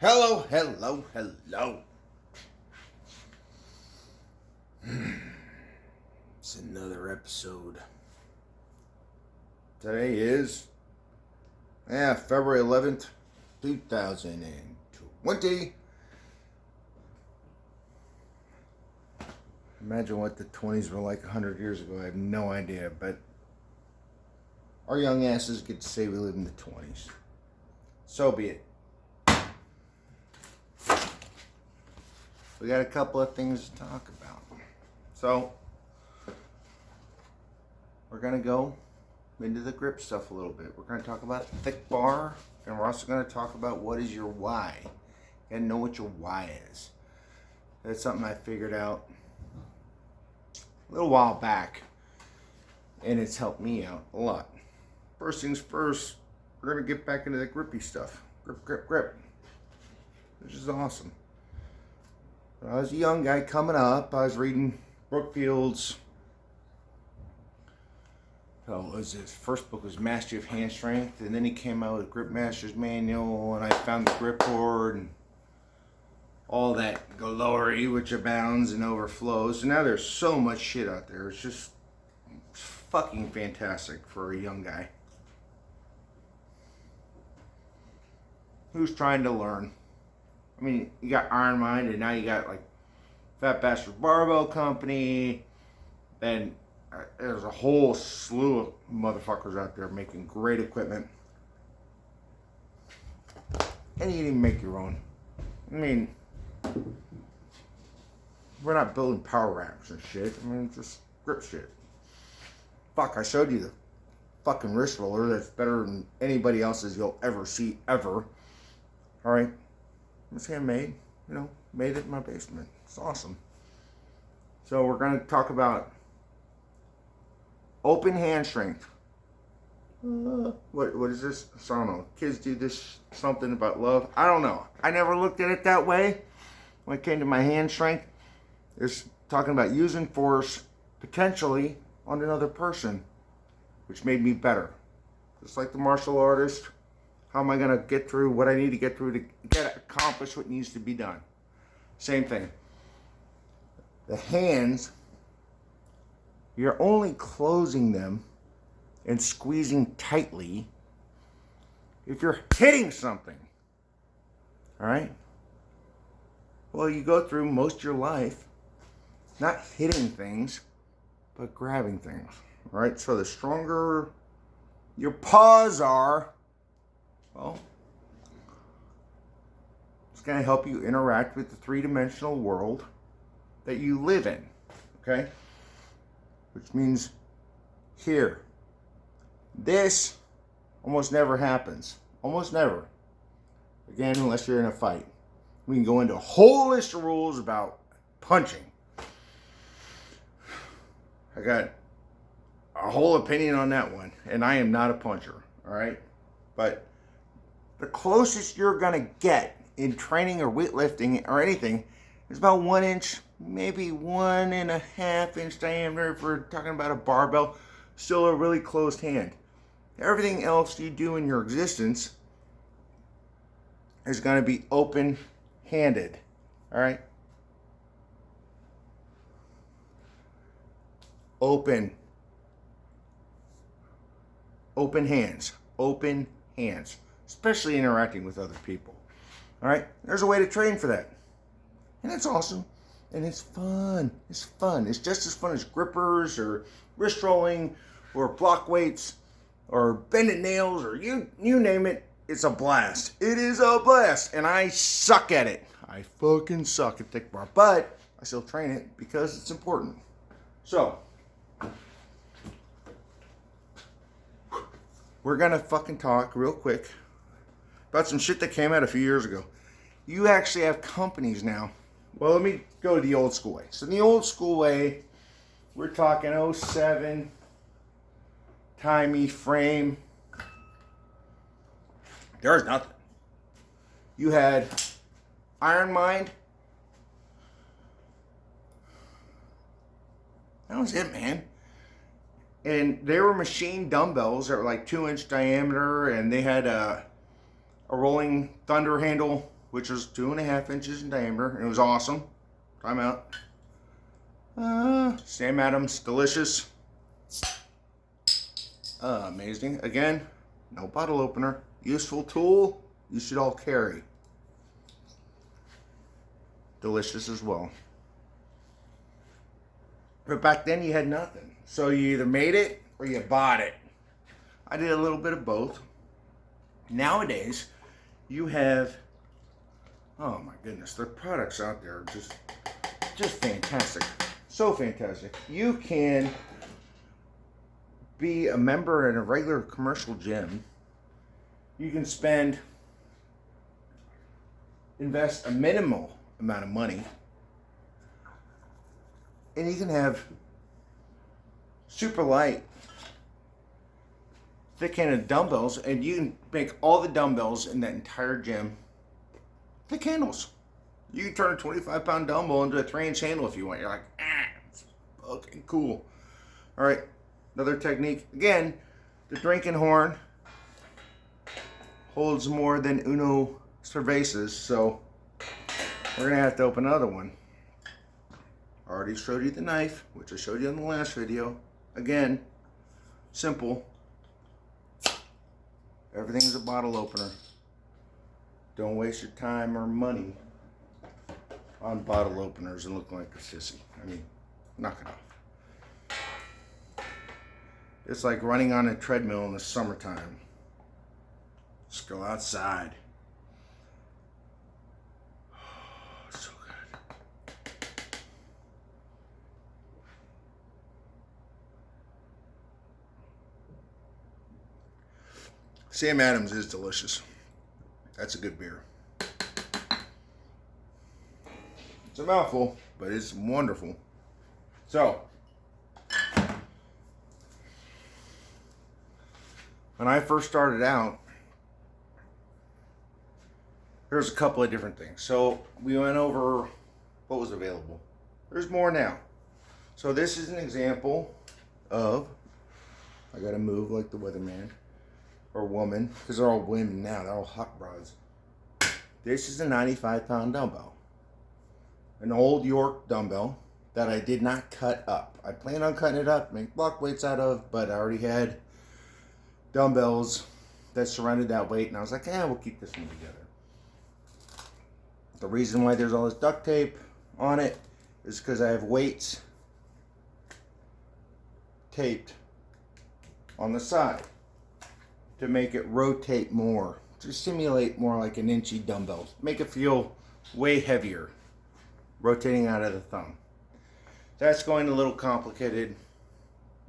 Hello, hello, hello. It's another episode. Today is February 11th, 2020. Imagine what the 20s were like 100 years ago. I have no idea, but our young asses get to say we live in the 20s. So be it. We got a couple of things to talk about. So, we're going to go into the grip stuff a little bit. We're going to talk about thick bar, and we're also going to talk about what is your why. You got to know what your why is. That's something I figured out a little while back, and it's helped me out a lot. First things first, we're going to get back into the grippy stuff. Grip, grip, grip. Which is awesome. When I was a young guy coming up, I was reading Brookfield's, his first book was Mastery of Hand Strength, and then he came out with Grip Master's Manual, and I found the grip board, and all that glory which abounds and overflows. And now there's so much shit out there. It's just fucking fantastic for a young guy who's trying to learn. I mean, you got Iron Mind, and now you got like Fat Bastard Barbell Company, and there's a whole slew of motherfuckers out there making great equipment. And you can even make your own. I mean, we're not building power racks and shit. I mean, just grip shit. Fuck, I showed you the fucking wrist roller that's better than anybody else's you'll ever see, ever. Alright? It's handmade, made it in my basement. It's awesome. So we're going to talk about open hand strength. What is this? I don't know. Kids do this something about love. I don't know. I never looked at it that way. When it came to my hand strength, it's talking about using force potentially on another person, which made me better. Just like the martial artist. How am I going to get through what I need to get through to accomplish what needs to be done? Same thing. The hands, you're only closing them and squeezing tightly if you're hitting something. All right? Well, you go through most of your life not hitting things, but grabbing things. All right? So the stronger your paws are, well, it's going to help you interact with the three-dimensional world that you live in, okay? Which means here. This almost never happens. Almost never. Again, unless you're in a fight. We can go into a whole list of rules about punching. I got a whole opinion on that one, and I am not a puncher, all right? But the closest you're going to get in training or weightlifting or anything is about 1 inch, maybe 1.5 inch diameter if we're talking about a barbell. Still a really closed hand. Everything else you do in your existence is going to be open-handed. All right? Open hands. Open hands. Especially interacting with other people. All right? There's a way to train for that. And it's awesome. And it's fun. It's fun. It's just as fun as grippers or wrist rolling or block weights or bending nails or you name it. It's a blast. It is a blast. And I suck at it. I fucking suck at thick bar. But I still train it because it's important. So, we're going to fucking talk real quick about some shit that came out a few years ago. You actually have companies now. Well, let me go to the old school way. So in the old school way, we're talking 07, timey frame. There's nothing. You had Iron Mind. That was it, man. And they were machine dumbbells that were like 2 inch diameter, and they had a rolling thunder handle which was 2.5 inches in diameter, and it was awesome. Time out. Sam Adams, delicious. Amazing. Again, no bottle opener. Useful tool you should all carry. Delicious as well. But back then you had nothing. So you either made it or you bought it. I did a little bit of both. Nowadays, you have, oh my goodness, the products out there are just fantastic. So fantastic. You can be a member in a regular commercial gym. You can invest a minimal amount of money, and you can have super light, thick-handed dumbbells, and you can make all the dumbbells in that entire gym thick handles. You can turn a 25-pound dumbbell into a 3-inch handle if you want. You're like, it's fucking cool. All right, another technique. Again, the drinking horn holds more than uno cervezas, so we're gonna have to open another one. I already showed you the knife, which I showed you in the last video. Again, simple. Everything is a bottle opener. Don't waste your time or money on bottle openers and looking like a sissy. I mean, knock it off. It's like running on a treadmill in the summertime. Just go outside. So good. Sam Adams is delicious. That's a good beer. It's a mouthful, but it's wonderful. So, when I first started out, there's a couple of different things. So we went over what was available. There's more now. So this is an example of, I gotta move like the weatherman or woman, because they're all women now, they're all hot rods. This is a 95-pound dumbbell. An old York dumbbell that I did not cut up. I planned on cutting it up, make block weights out of, but I already had dumbbells that surrounded that weight, and I was like, we'll keep this one together. The reason why there's all this duct tape on it is because I have weights taped on the side to make it rotate more, to simulate more like an inchy dumbbell, make it feel way heavier, rotating out of the thumb. That's going a little complicated.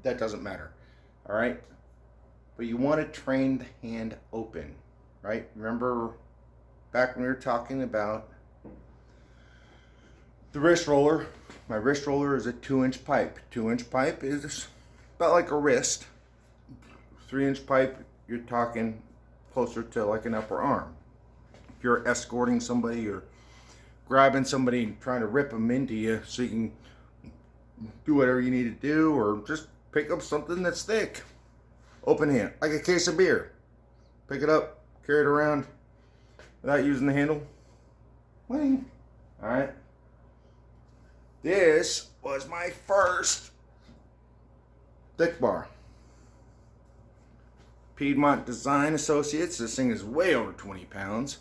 That doesn't matter. All right? But you want to train the hand open, right? Remember back when we were talking about the wrist roller? My wrist roller is a 2-inch pipe. 2-inch pipe is about like a wrist. 3-inch pipe, you're talking closer to like an upper arm. If you're escorting somebody or grabbing somebody and trying to rip them into you so you can do whatever you need to do, or just pick up something that's thick. Open hand, like a case of beer. Pick it up, carry it around without using the handle. Wing. All right. This was my first thick bar. Piedmont Design Associates. This thing is way over 20 pounds.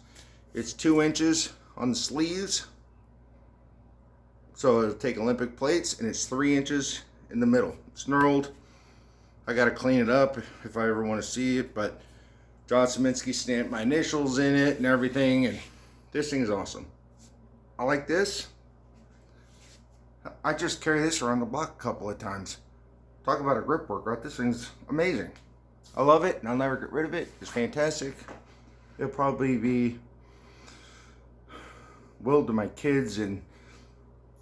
It's 2 inches on the sleeves. So it'll take Olympic plates, and it's 3 inches in the middle. It's knurled. I gotta clean it up if I ever want to see it, but John Saminsky stamped my initials in it and everything, and this thing is awesome. I like this. I just carry this around the block a couple of times. Talk about a grip workout. This thing's amazing. I love it, and I'll never get rid of it. It's fantastic. It'll probably be willed to my kids, and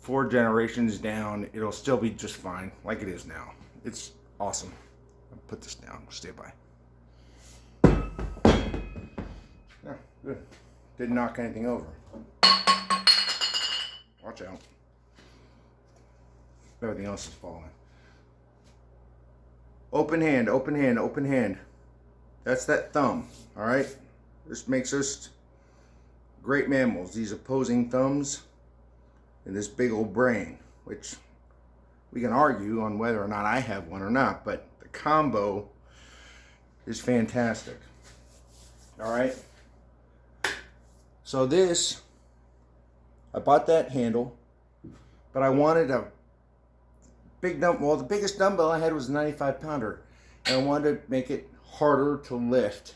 4 generations down, it'll still be just fine, like it is now. It's awesome. I'll put this down. Stay by. Yeah, good. Didn't knock anything over. Watch out. Everything else is falling. Open hand, open hand, open hand. That's that thumb, all right? This makes us great mammals, these opposing thumbs and this big old brain, which we can argue on whether or not I have one or not, but the combo is fantastic. All right. So this, I bought that handle, but I wanted a big dumbbell. Well, the biggest dumbbell I had was a 95 pounder, and I wanted to make it harder to lift.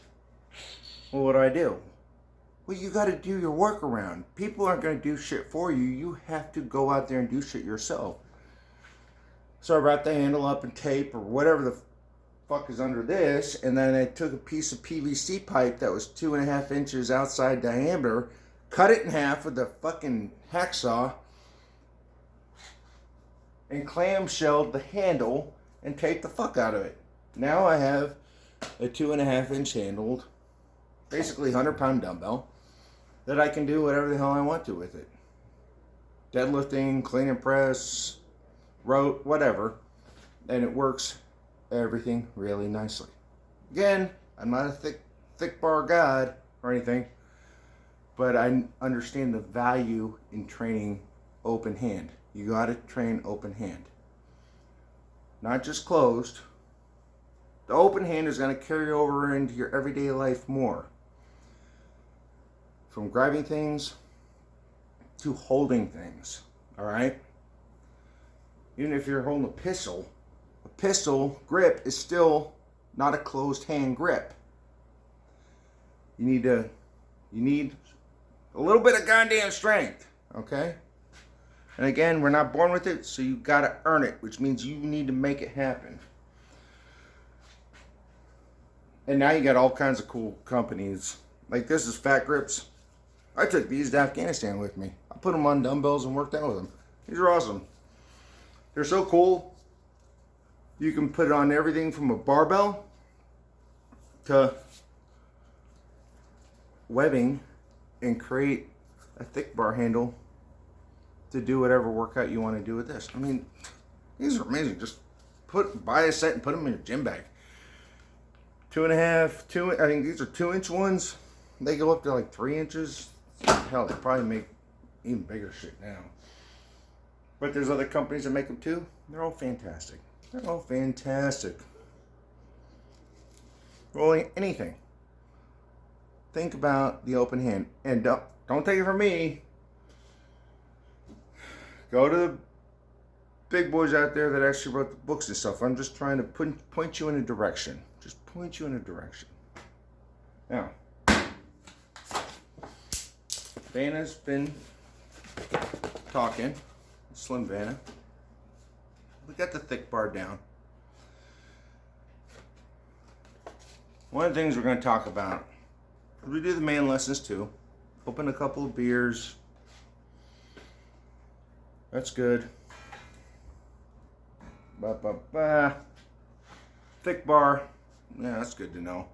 Well, what do? Well, you got to do your workaround. People aren't going to do shit for you. You have to go out there and do shit yourself. So I wrapped the handle up in tape or whatever the fuck is under this, and then I took a piece of PVC pipe that was 2.5 inches outside diameter, cut it in half with a fucking hacksaw, and clamshelled the handle and taped the fuck out of it. Now I have a 2.5 inch handled, basically 100-pound dumbbell that I can do whatever the hell I want to with it. Deadlifting, clean and press, row, whatever, and it works everything really nicely. Again, I'm not a thick bar god or anything, but I understand the value in training open hand. You got to train open hand, not just closed. The open hand is going to carry over into your everyday life more, from grabbing things to holding things. All right. Even if you're holding a pistol grip is still not a closed hand grip. You need a little bit of goddamn strength, okay? And again, we're not born with it, so you gotta earn it, which means you need to make it happen. And now you got all kinds of cool companies. Like this is Fat Grips. I took these to Afghanistan with me. I put them on dumbbells and worked out with them. These are awesome. They're so cool. You can put it on everything from a barbell to webbing and create a thick bar handle to do whatever workout you want to do with this. I mean, these are amazing. Just buy a set and put them in your gym bag. 2.5, I think these are 2-inch ones. They go up to like 3 inches. Hell, they probably make even bigger shit now. But there's other companies that make them too. They're all fantastic. They're all fantastic. Rolling anything. Think about the open hand. And don't take it from me. Go to the big boys out there that actually wrote the books and stuff. I'm just trying to point you in a direction. Just point you in a direction. Now, Vanna's been talking. Slim Vanna. We got the thick bar down. One of the things we're going to talk about, we do the man lessons too. Open a couple of beers. That's good. Thick bar. Yeah, that's good to know.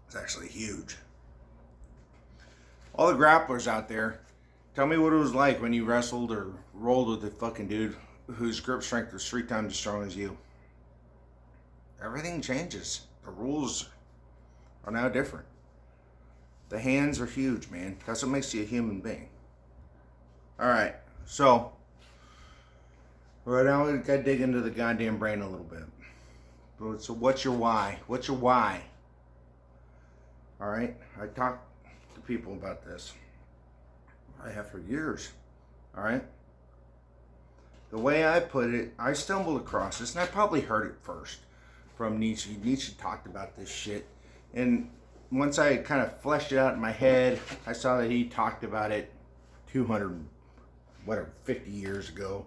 It's actually huge. All the grapplers out there, tell me what it was like when you wrestled or rolled with a fucking dude whose grip strength was 3 times as strong as you. Everything changes. The rules are now different. The hands are huge, man. That's what makes you a human being. Alright, so right now we gotta dig into the goddamn brain a little bit. So what's your why? What's your why? Alright, I talked to people about this. I have for years. Alright? The way I put it, I stumbled across this, and I probably heard it first from Nietzsche. Nietzsche talked about this shit. And once I kind of fleshed it out in my head, I saw that he talked about it 50 years ago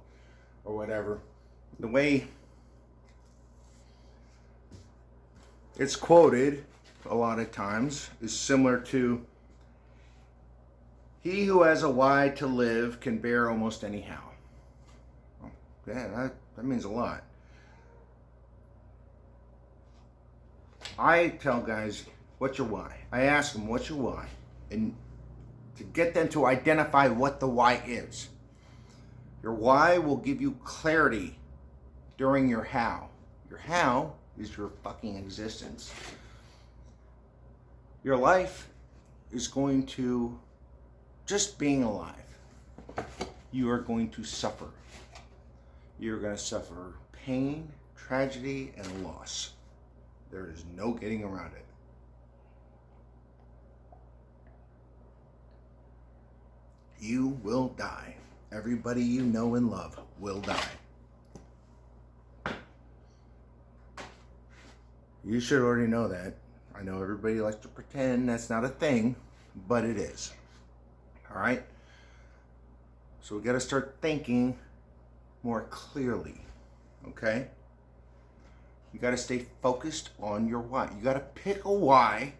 or whatever. The way it's quoted a lot of times is similar to, he who has a why to live can bear almost anyhow. Well, yeah, that means a lot. I tell guys, what's your why? I ask them, what's your why? And to get them to identify what the why is. Your why will give you clarity during your how. Your how is your fucking existence. Your life is going to, just being alive, you are going to suffer. You're going to suffer pain, tragedy, and loss. There is no getting around it. You will die. Everybody you know and love will die. You should already know that. I know everybody likes to pretend that's not a thing, but it is. All right? So we got to start thinking more clearly. Okay? You got to stay focused on your why. You got to pick a why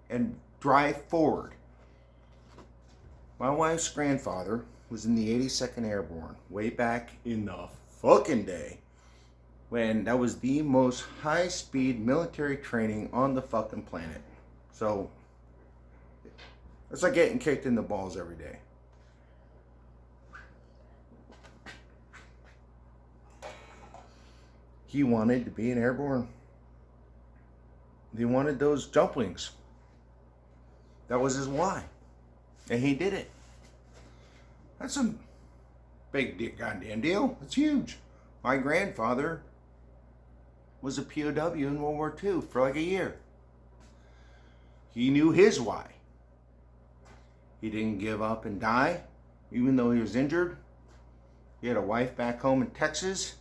and drive forward. My wife's grandfather was in the 82nd Airborne way back in the fucking day when that was the most high-speed military training on the fucking planet. So it's like getting kicked in the balls every day. He wanted to be an airborne. He wanted those jump wings. That was his why. And he did it. That's a big goddamn deal. It's huge. My grandfather was a POW in World War II for like a year. He knew his why. He didn't give up and die, even though he was injured. He had a wife back home in Texas.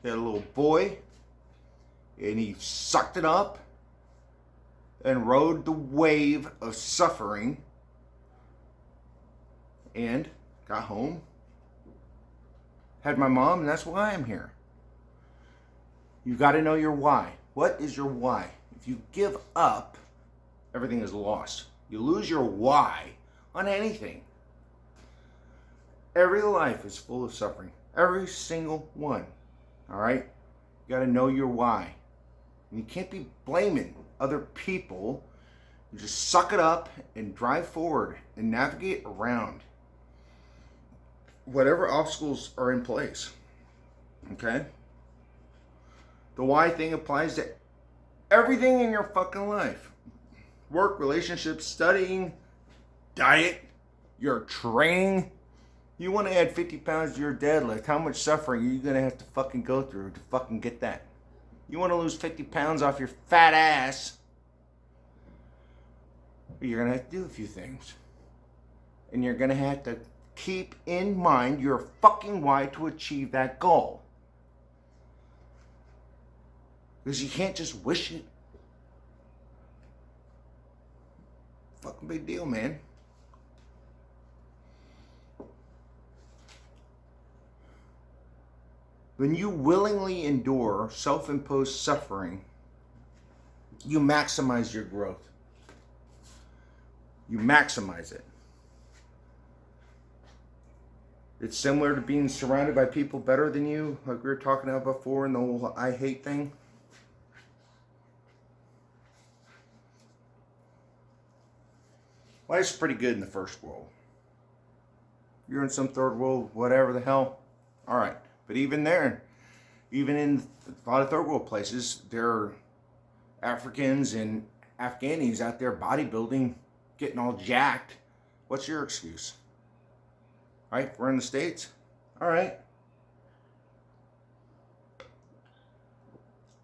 He had a little boy. And he sucked it up and rode the wave of suffering and got home, had my mom, and that's why I'm here. You got to know your why. What is your why? If you give up, everything is lost. You lose your why on anything. Every life is full of suffering. Every single one. All right? You got to know your why. And you can't be blaming other people. You just suck it up and drive forward and navigate around whatever obstacles are in place. Okay? The why thing applies to everything in your fucking life. Work, relationships, studying, diet, your training. You want to add 50 pounds to your deadlift. How much suffering are you going to have to fucking go through to fucking get that? You want to lose 50 pounds off your fat ass. You're going to have to do a few things. And you're going to have to keep in mind your fucking why to achieve that goal. Because you can't just wish it. Fucking big deal, man. When you willingly endure self-imposed suffering, you maximize your growth. You maximize it. It's similar to being surrounded by people better than you, like we were talking about before in the whole I hate thing. Life's pretty good in the first world. You're in some third world, whatever the hell. All right. But even there, even in a lot of third world places, there are Africans and Afghanis out there bodybuilding, getting all jacked. What's your excuse? Right? We're in the States. All right.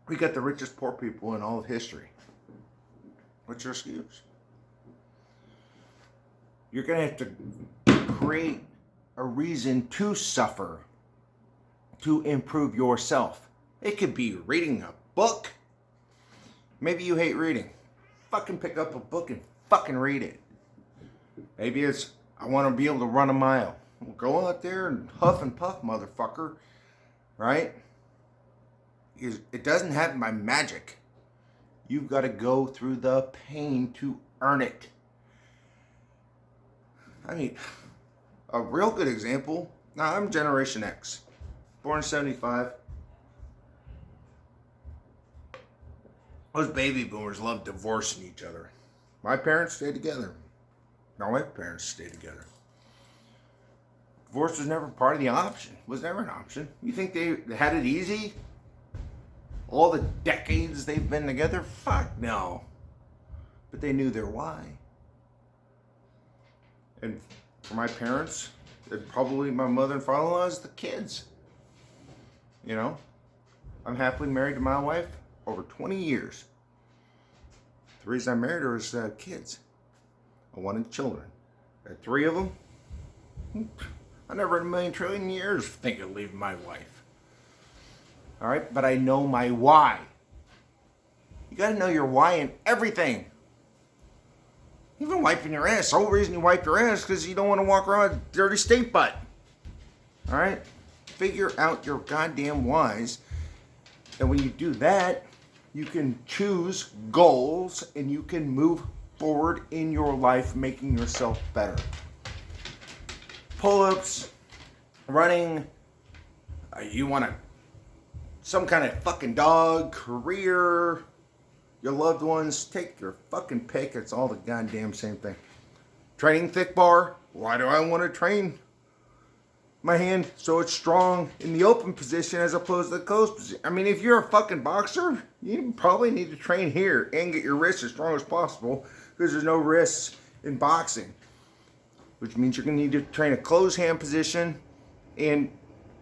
We got the richest poor people in all of history. What's your excuse? You're going to have to create a reason to suffer to improve yourself. It could be reading a book. Maybe you hate reading. Fucking pick up a book and fucking read it. Maybe it's, I want to be able to run a mile. Well, go out there and huff and puff, motherfucker. Right? It doesn't happen by magic. You've got to go through the pain to earn it. I mean, a real good example. Now, I'm Generation X. Born in 75. Those baby boomers love divorcing each other. My parents stayed together. My parents stayed together. Divorce was never part of the option. It was never an option. You think they had it easy? All the decades they've been together? Fuck no. but they knew their why. And for my parents, and probably my mother and father-in-law, is the kids. You know, I'm happily married to my wife over 20 years. The reason I married her is kids. I wanted children. I had 3 of them. I never in a million trillion years think of leaving my wife. All right, but I know my why. You got to know your why in everything. Even wiping your ass. The whole reason you wipe your ass is because you don't want to walk around with a dirty stink butt. All right? Figure out your goddamn whys. And when you do that, you can choose goals and you can move forward in your life, making yourself better. Pull-ups, running, you want some kind of fucking dog, career, your loved ones, take your fucking pick. It's all the goddamn same thing. Training thick bar. Why do I want to train my hand so it's strong in the open position as opposed to the closed position? I mean, if you're a fucking boxer, you probably need to train here and get your wrists as strong as possible because there's no wrists in boxing. Which means you're going to need to train a closed hand position and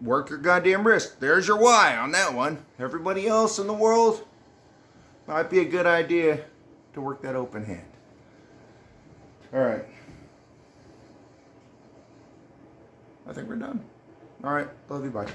work your goddamn wrist. There's your why on that one. Everybody else in the world, might be a good idea to work that open hand. All right. I think we're done. All right. Love you. Bye.